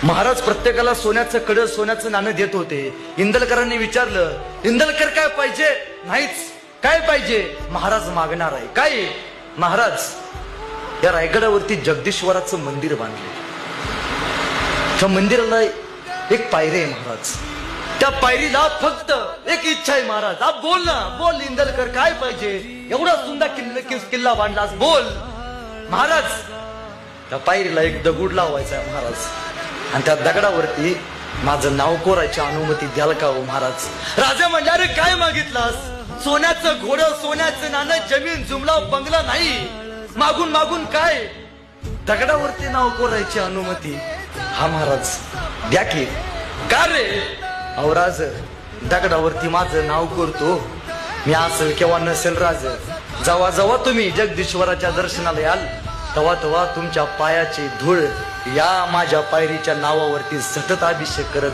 महाराज प्रत्येकाला सोन्याचं कड सोन्याचं नाणं देत होते. इंदलकरांनी विचारलं, इंदलकर काय पाहिजे? नाहीच. काय पाहिजे? महाराज मागणार आहे. काय? महाराज या रायगडावरती जगदीश्वराचं मंदिर बांधले. त्या मंदिराला एक पायरी आहे महाराज. त्या पायरीला फक्त एक इच्छा आहे महाराज. आप बोल ना, बोल इंदलकर काय पाहिजे? एवढा सुंदर किल्ला बांधलास, बोल. महाराज त्या पायरीला एक दगड लावायचा आहे महाराज, आणि त्या दगडावरती माझं नाव कोरायची अनुमती द्याल का हो महाराज? राजा म्हणला, अरे काय मागितलास? सोन्याचं घोडं, सोन्याचं नाणं, जमीन जुमला, बंगला नाही. मागून मागून काय? दगडावरती नाव कोरायची अनुमती. हा महाराज द्या की. का रे? अहो राज, दगडावरती माझं नाव करतो मी, असेल किंवा नसेल राज. जेव्हा जेव्हा तुम्ही जगदीश्वराच्या दर्शनाला याल तेव्हा तेव्हा तुमच्या पायाची धूळ या माझ्या पायरीच्या नावावरती सतत अभिषेक करत